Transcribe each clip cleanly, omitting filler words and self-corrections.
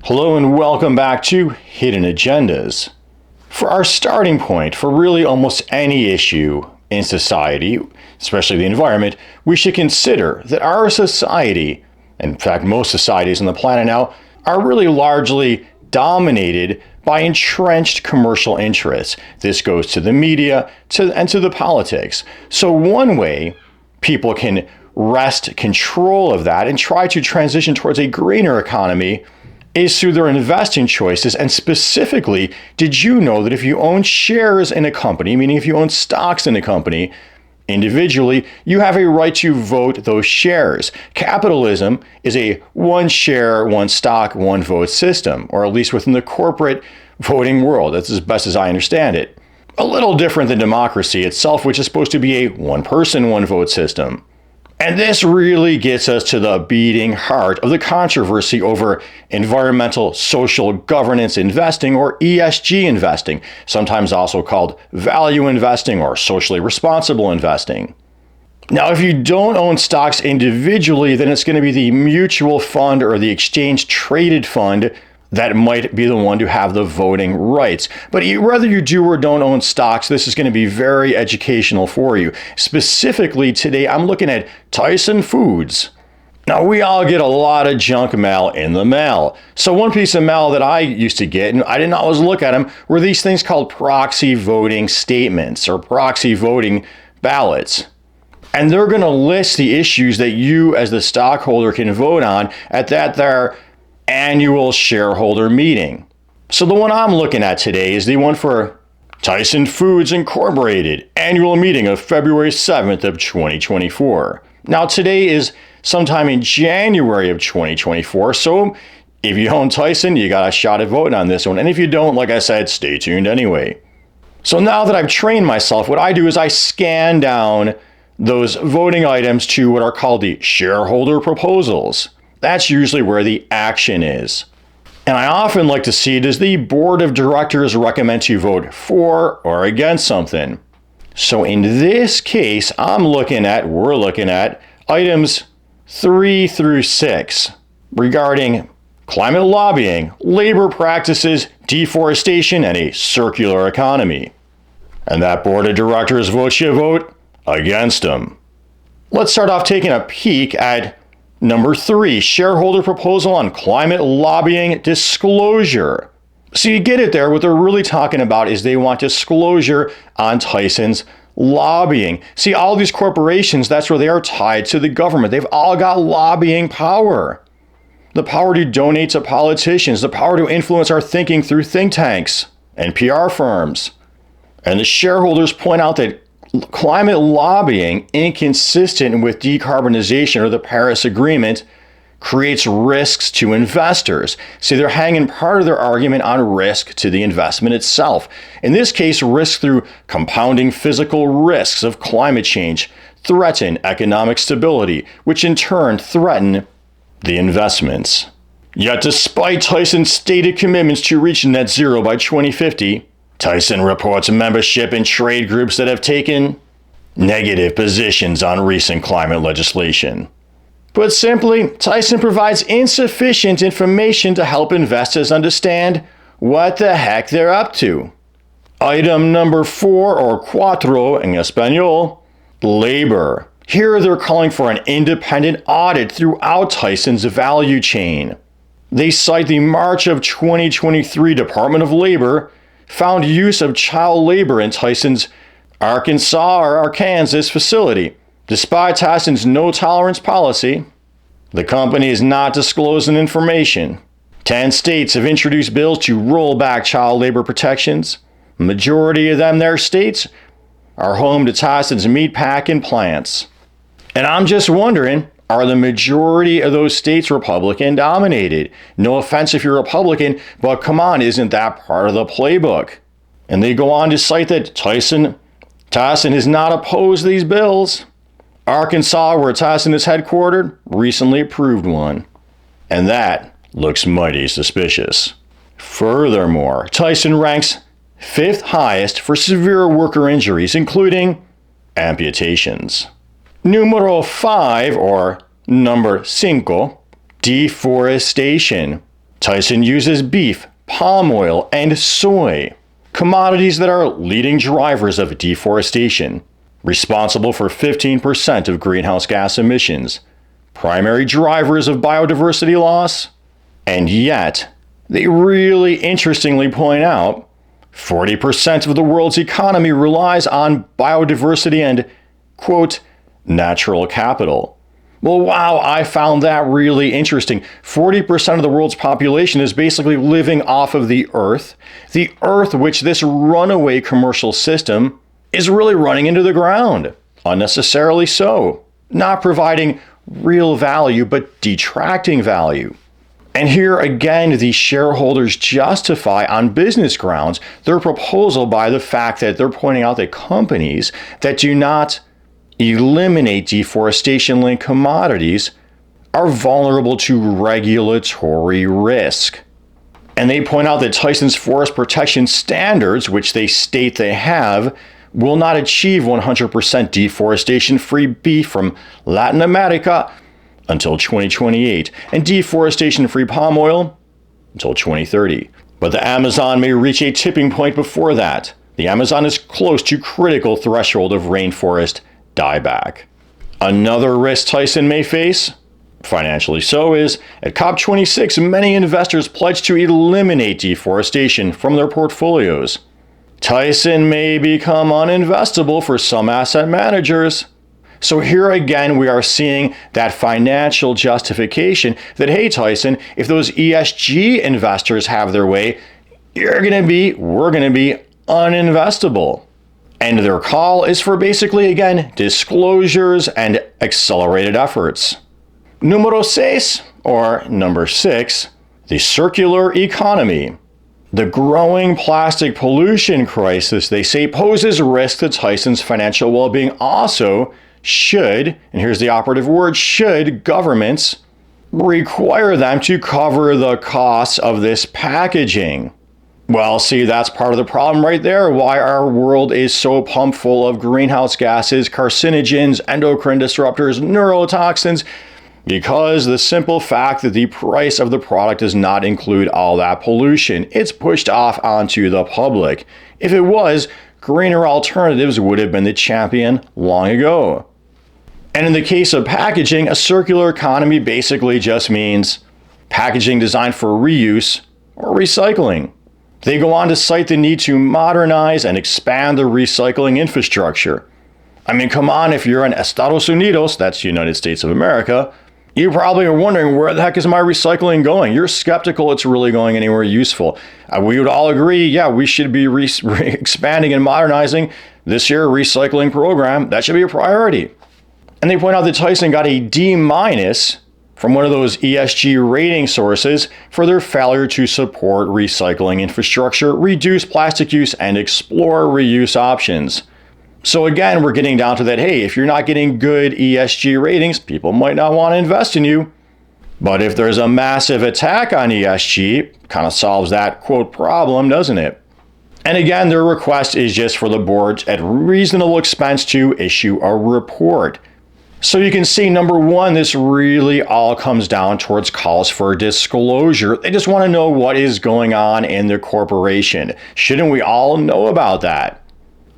Hello and welcome back to Hidden Agendas. For our starting point for really almost any issue in society, especially the environment, we should consider that our society, in fact most societies on the planet now, are really largely dominated by entrenched commercial interests. This goes to the media and to the politics. So one way people can wrest control of that and try to transition towards a greener economy is through their investing choices. And specifically, did you know that if you own shares in a company, meaning if you own stocks in a company, individually, you have a right to vote those shares. Capitalism is a one share, one stock, one vote system, or at least within the corporate voting world. That's as best as I understand it. A little different than democracy itself, which is supposed to be a one person, one vote system. And this really gets us to the beating heart of the controversy over environmental social governance investing, or ESG investing, sometimes also called value investing or socially responsible investing. Now, if you don't own stocks individually, then it's going to be the mutual fund or the exchange traded fund that might be the one to have the voting rights. But whether you do or don't own stocks, this is going to be very educational for you. Specifically today, I'm looking at Tyson Foods. Now, we all get a lot of junk mail in the mail. So one piece of mail that I used to get, and I didn't always look at them, were these things called proxy voting statements or proxy voting ballots. And they're going to list the issues that you as the stockholder can vote on at their annual shareholder meeting. So the one I'm looking at today is the one for Tyson Foods Incorporated, annual meeting of February 7th of 2024. Now today is sometime in January of 2024, so if you own Tyson, you got a shot at voting on this one. And if you don't, like I said, stay tuned anyway. So now that I've trained myself, what I do is I scan down those voting items to what are called the shareholder proposals. That's usually where the action is. And I often like to see, does the board of directors recommend to vote for or against something? So in this case, we're looking at items 3 through 6 regarding climate lobbying, labor practices, deforestation, and a circular economy. And that board of directors votes you vote against them. Let's start off taking a peek at Number 3, shareholder proposal on climate lobbying disclosure. So you get it there. What they're really talking about is they want disclosure on Tyson's lobbying. See, all these corporations, that's where they are tied to the government. They've all got lobbying power. The power to donate to politicians, the power to influence our thinking through think tanks and PR firms. And the shareholders point out that climate lobbying, inconsistent with decarbonization or the Paris Agreement, creates risks to investors. See, they're hanging part of their argument on risk to the investment itself. In this case, risk through compounding physical risks of climate change threaten economic stability, which in turn threaten the investments. Yet despite Tyson's stated commitments to reach net zero by 2050, Tyson reports membership in trade groups that have taken negative positions on recent climate legislation. Put simply, Tyson provides insufficient information to help investors understand what the heck they're up to. Item number 4, or cuatro in Espanol, labor. Here they're calling for an independent audit throughout Tyson's value chain. They cite the March of 2023 Department of Labor found use of child labor in Tyson's Arkansas facility. Despite Tyson's no-tolerance policy, the company is not disclosing information. 10 states have introduced bills to roll back child labor protections. The majority of them, their states, are home to Tyson's meatpacking plants. And I'm just wondering, are the majority of those states Republican dominated? No offense if you're Republican, but come on, isn't that part of the playbook? And they go on to cite that Tyson has not opposed these bills. Arkansas, where Tyson is headquartered, recently approved one. And that looks mighty suspicious. Furthermore, Tyson ranks 5th highest for severe worker injuries, including amputations. Numero 5, or number 5, deforestation. Tyson uses beef, palm oil, and soy, commodities that are leading drivers of deforestation, responsible for 15% of greenhouse gas emissions, primary drivers of biodiversity loss, and yet, they really interestingly point out 40% of the world's economy relies on biodiversity and, quote, natural capital. Well, wow, I found that really interesting. 40% of the world's population is basically living off of the earth which this runaway commercial system is really running into the ground, unnecessarily so, not providing real value, but detracting value. And here again, the shareholders justify on business grounds their proposal by the fact that they're pointing out that companies that do not eliminate deforestation-linked commodities are vulnerable to regulatory risk. And they point out that Tyson's forest protection standards, which they state they have, will not achieve 100% deforestation-free beef from Latin America until 2028, and deforestation-free palm oil until 2030. But the Amazon may reach a tipping point before that. The Amazon is close to critical threshold of rainforest dieback. Another risk Tyson may face, financially so, is at COP26, many investors pledge to eliminate deforestation from their portfolios. Tyson may become uninvestable for some asset managers. So here again, we are seeing that financial justification that, hey, Tyson, if those ESG investors have their way, we're going to be uninvestable. And their call is for basically, again, disclosures and accelerated efforts. Numero 6, or number 6, the circular economy. The growing plastic pollution crisis, they say, poses risk to Tyson's financial well-being. Also, should, and here's the operative word, should governments require them to cover the costs of this packaging. Well, see, that's part of the problem right there. Why our world is so pumped full of greenhouse gases, carcinogens, endocrine disruptors, neurotoxins, because the simple fact that the price of the product does not include all that pollution. It's pushed off onto the public. If it was, greener alternatives would have been the champion long ago. And in the case of packaging, a circular economy basically just means packaging designed for reuse or recycling. They go on to cite the need to modernize and expand the recycling infrastructure. I mean, come on, if you're in Estados Unidos, that's the United States of America, you probably are wondering, where the heck is my recycling going? You're skeptical it's really going anywhere useful. We would all agree, yeah, we should be expanding and modernizing this year recycling program. That should be a priority. And they point out that Tyson got a D- from one of those ESG rating sources for their failure to support recycling infrastructure, reduce plastic use, and explore reuse options. So again, we're getting down to that, hey, if you're not getting good ESG ratings, people might not want to invest in you. But if there's a massive attack on ESG, kind of solves that, quote, problem, doesn't it? And again, their request is just for the board at reasonable expense to issue a report. So you can see, number one, this really all comes down towards calls for disclosure. They just want to know what is going on in the corporation. Shouldn't we all know about that?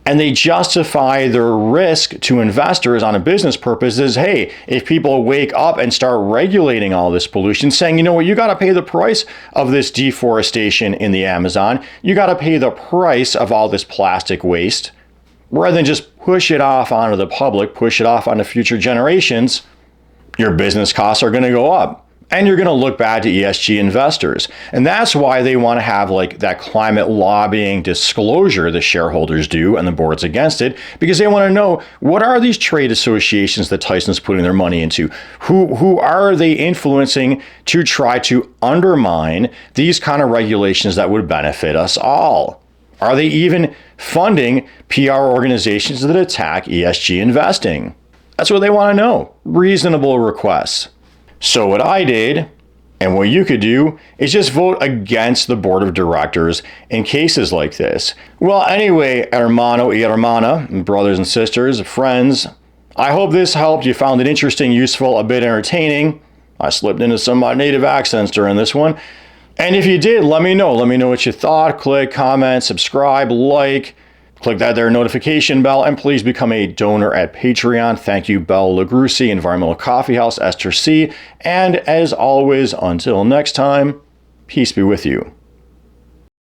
And they justify their risk to investors on a business purpose is, hey, if people wake up and start regulating all this pollution, saying, you know what, you got to pay the price of this deforestation in the Amazon. You got to pay the price of all this plastic waste. Rather than just push it off onto the public, push it off onto future generations, your business costs are going to go up. And you're going to look bad to ESG investors. And that's why they want to have like that climate lobbying disclosure the shareholders do and the board's against it, because they want to know, what are these trade associations that Tyson's putting their money into? Who are they influencing to try to undermine these kind of regulations that would benefit us all? Are they even funding PR organizations that attack ESG investing? That's what they want to know. Reasonable requests. So what I did, and what you could do, is just vote against the board of directors in cases like this. Well, anyway, hermano y hermana, brothers and sisters, friends, I hope this helped. You found it interesting, useful, a bit entertaining. I slipped into some native accents during this one. And if you did, let me know. Let me know what you thought. Click, comment, subscribe, like. Click that there notification bell, and please become a donor at Patreon. Thank you, Belle LaGrucci, Environmental Coffee House, Esther C. And as always, until next time, peace be with you.